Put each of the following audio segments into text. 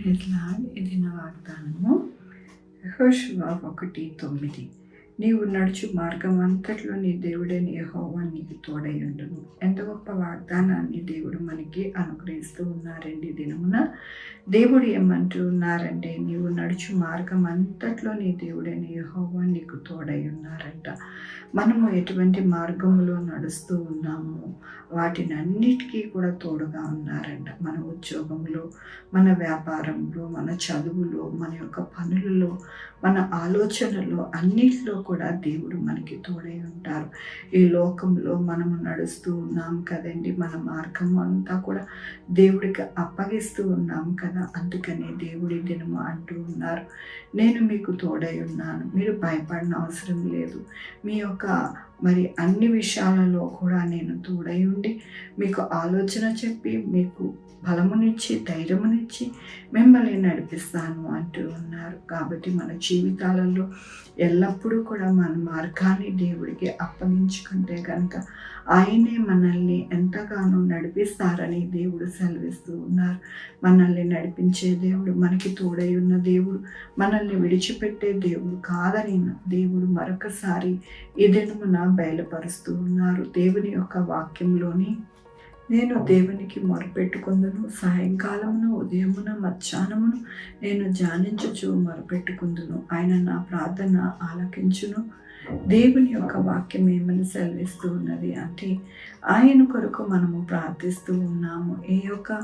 ఇది నా వాగ్దానము. యెహోషువ 1:9. నీవు నడుచు మార్గం అంతట్లో నీ దేవుడైన యెహోవా నీకు తోడయుండును. ఎంత గొప్ప వాగ్దానాన్ని దేవుడు మనకి అనుగ్రహిస్తూ ఉన్నారండి. దినమున దేవుడు ఏమంటూ ఉన్నారంటే, నీవు నడుచు మార్గం అంతట్లో నీ దేవుడైన యెహోవా నీకు తోడై ఉన్నారంట. మనము ఎటువంటి మార్గంలో నడుస్తూ ఉన్నాము, వాటినన్నిటికీ కూడా తోడుగా ఉన్నారంట. మన ఉద్యోగంలో, మన వ్యాపారంలో, మన చదువులో, మన యొక్క పనులలో, మన ఆలోచనలో అన్నిటిలో కూడా దేవుడు మనకి తోడై ఉంటారు. ఈ లోకంలో మనము నడుస్తూ ఉన్నాం కదండి, మన మార్గం అంతా కూడా దేవుడికి అప్పగిస్తూ ఉన్నాం కదా. అందుకని దేవుడి దినము అంటూ ఉన్నారు, నేను మీకు తోడై ఉన్నాను, మీరు భయపడిన అవసరం లేదు. మీ యొక్క అన్ని విషయాలలో కూడా నేను తోడై ఉండి మీకు ఆలోచన చెప్పి, మీకు బలమునిచ్చి, ధైర్యమునిచ్చి మిమ్మల్ని నడిపిస్తాను అంటూ ఉన్నారు. కాబట్టి మన జీవితాలలో ఎల్లప్పుడూ కూడా మన మార్గాన్ని దేవుడికి అప్పగించుకుంటే కనుక ఆయనే మనల్ని ఎంతగానో నడిపిస్తారని దేవుడు సెలవిస్తూ ఉన్నారు. మనల్ని నడిపించే దేవుడు, మనకి తోడై ఉన్న దేవుడు, మనల్ని విడిచిపెట్టే దేవుడు కాదని దేవుడు మరొకసారి ఈ దినమున బయలుపరుస్తూ ఉన్నారు. దేవుని యొక్క వాక్యంలోని, నేను దేవునికి మొరపెట్టుకుందును, సాయంకాలమును, ఉదయమున, మధ్యాహ్నమును నేను ధ్యానించుచు మొరపెట్టుకుందును, ఆయన నా ప్రార్థన ఆలకించును. దేవుని యొక్క వాక్యం ఏమని సెలవిస్తూ ఉన్నది అంటే, ఆయన కొరకు మనము ప్రార్థిస్తూ ఉన్నాము. ఏ యొక్క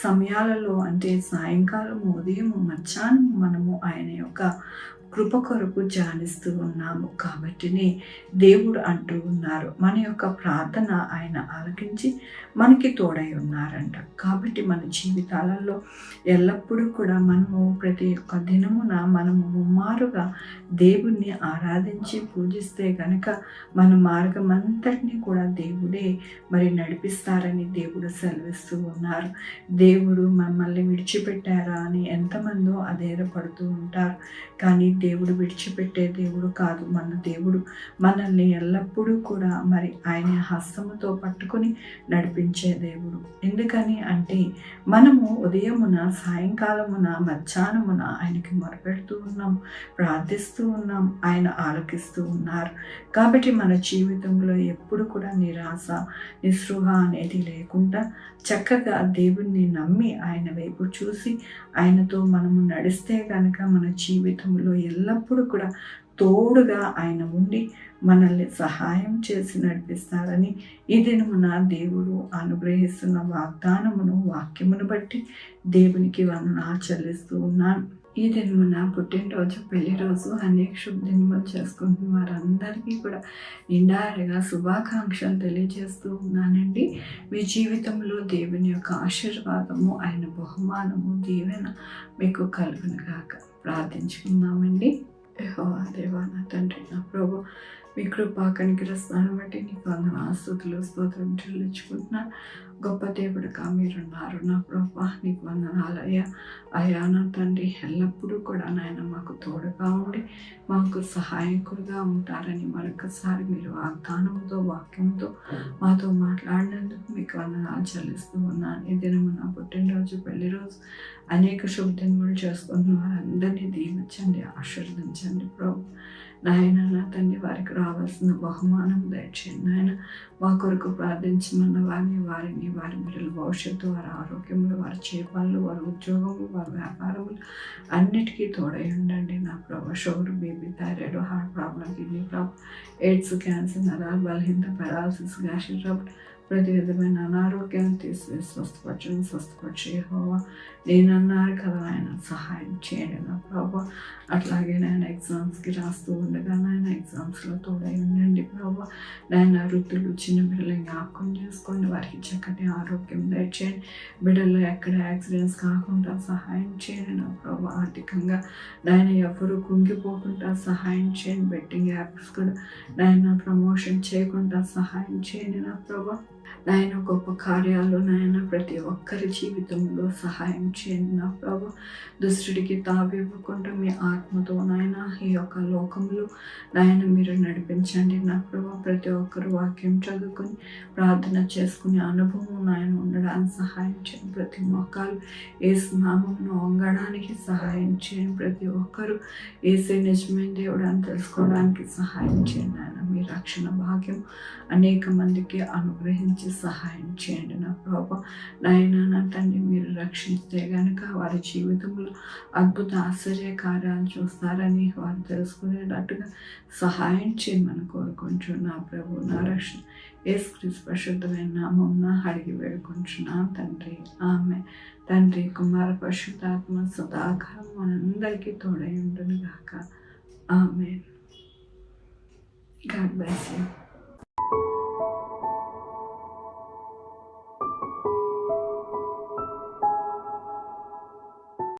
సమయాలలో అంటే సాయంకాలము, ఉదయము, మధ్యాహ్నము మనము ఆయన యొక్క కృప కొరకు ధ్యానిస్తూ ఉన్నాము. కాబట్టినే దేవుడు అంటూ ఉన్నారు, మన యొక్క ప్రార్థన ఆయన ఆలకించి మనకి తోడై ఉన్నారంట. కాబట్టి మన జీవితాలలో ఎల్లప్పుడూ కూడా మనము ప్రతి ఒక్క దినమున మనము ముమ్మారుగా దేవుణ్ణి ఆరాధించి పూజిస్తే కనుక మన మార్గం అంతటినీ కూడా దేవుడే నడిపిస్తారని దేవుడు సెలవిస్తూ ఉన్నారు. దేవుడు మమ్మల్ని విడిచిపెట్టారా అని ఎంతమందో అధైర్యపడుతూ ఉంటారు. కానీ దేవుడు విడిచిపెట్టే దేవుడు కాదు. మన దేవుడు మనల్ని ఎల్లప్పుడూ కూడా ఆయన హస్తముతో పట్టుకొని నడిపించే దేవుడు. ఎందుకని అంటే, మనము ఉదయమున, సాయంకాలమున, మధ్యాహ్నమున ఆయనకి మొరపెడుతూ ఉన్నాం, ప్రార్థిస్తూ ఉన్నాం, ఆయన ఆలకిస్తూ ఉన్నారు. కాబట్టి మన జీవితంలో ఎప్పుడు కూడా నిరాశ, నిస్పృహ అనేది లేకుండా చక్కగా దేవుణ్ణి నమ్మి ఆయన వైపు చూసి ఆయనతో మనము నడిస్తే కనుక మన జీవితంలో ఎల్లప్పుడూ కూడా తోడుగా ఆయన ఉండి మనల్ని సహాయం చేసి నడిపిస్తారని ఈ దినమున దేవుడు అనుగ్రహిస్తున్న వాగ్దానమును, వాక్యమును బట్టి దేవునికి వందనాలు చెల్లిస్తూ ఉన్నాను. ఈ దినమున పుట్టినరోజు, పెళ్లి రోజు, అనేక శుభదినములు చేసుకుంటున్న వారందరికీ కూడా నిండారుగా శుభాకాంక్షలు తెలియజేస్తూ ఉన్నానండి. మీ జీవితంలో దేవుని యొక్క ఆశీర్వాదము, ఆయన బహుమానము, దీవెన మీకు కలుగునుగాక. ప్రార్థించుకుందామండి. యెహోవా దేవా, నా తండ్రి, నా ప్రభు, మీ కృపా కనికర స్నానం బట్టి నీకు వందనాలు, స్తోత్రం చెల్లించుకుంటున్నాను. గొప్ప దేవుడుగా మీరున్నారు నా ప్రభా, నీకు వందనాలయ్యా. అయ్యా నా తండ్రి, ఎల్లప్పుడూ కూడా నాయన మాకు తోడుగా ఉండి మాకు సహాయకుడుగా ఉంటారని మరొకసారి మీరు వాగ్దానంతో, వాక్యంతో మాతో మాట్లాడినందుకు మీకు వందనాలు చెల్లిస్తూ ఉన్నాను. ఈ దినము నా పుట్టినరోజు, పెళ్లి రోజు, అనేక శుభదినములు చేసుకుంటున్న వారందరినీ దీవించండి, ఆశీర్వదించండి ప్రభు. నాయన నా తండ్రి, వారికి రావాల్సిన బహుమానం దయచేయండి నాయన. మా కొరకు ప్రార్థించమన్న వారిని వారి బిడ్డల భవిష్యత్తు, వారి ఆరోగ్యములు, వారి చేపలు, వారి ఉద్యోగములు, వారి వ్యాపారములు అన్నిటికీ తోడై ఉండండి నా ప్రభు. Sugar, BP, thyroid, heart problem, kidney problem, AIDS, cancer, నరాల బలహీనత, పెరాలసిస్, గ్యాస్ట్రిక్ ట్రబుల్, ప్రతి విధమైన అనారోగ్యాన్ని తీసివేసి స్వస్థపరిచే యెహోవా. నేనన్నారు కదా ఆయన, సహాయం చేయండి నా ప్రభు. అట్లాగే నాయన ఎగ్జామ్స్కి రాస్తూ ఉండగా నాయన ఎగ్జామ్స్లో తోడై ఉండండి ప్రభు. నాయన వృద్ధులు, చిన్న బిడ్డలు జ్ఞాపకం చేసుకోండి, వారికి చక్కటి ఆరోగ్యం దయచేయండి. బిడ్డల్లో ఎక్కడ యాక్సిడెంట్స్ కాకుండా సహాయం చేయండి నా ప్రభు. ఆర్థికంగా నాయన ఎవరు కుంగిపోకుండా సహాయం చేయండి. బెట్టింగ్ యాప్స్ కూడా నాయన ప్రమోషన్ చేయకుండా సహాయం చేయండి నా ప్రభు. నాయన గొప్ప కార్యాలు నాయన ప్రతి ఒక్కరి జీవితంలో సహాయం చేయండి నా ప్రభు. దుష్టుడికి తావివ్వకుండా మీ ఆత్మతో నాయన ఈ యొక్క లోకంలో నాయన మీరు నడిపించండి నా ప్రభు. ప్రతి ఒక్కరు వాక్యం చదువుకొని ప్రార్థన చేసుకునే అనుభవం నాయన ఉండడానికి సహాయం చేయండి. ప్రతి మొక్కలు ఏసు నామమును వంగడానికి సహాయం చేయండి. ప్రతి ఒక్కరూ ఏసే నిజమైన దేవుడు అని తెలుసుకోవడానికి సహాయం చేయండి నాయన. మీ రక్షణ భాగ్యం అనేక మందికి అనుగ్రహించి సహాయం చేయండి నా ప్రభా. నాయన నా తండ్రి, మీరు రక్షిస్తే గనుక వారి జీవితంలో అద్భుత ఆశ్చర్య కార్యాలు చూస్తారని వారు తెలుసుకునేటట్టుగా సహాయం చేయమని కోరుకుంటున్నా ప్రభు. నా రక్షణ యేసుక్రీస్తు పరిశుద్ధమైన నామమున అడిగి వేడుకుంటున్నా తండ్రి, ఆమె. తండ్రి, కుమార, పరిశుద్ధాత్మ సదాకాలం మనందరికీ తోడై ఉండును గాక. ఆమె. God bless you.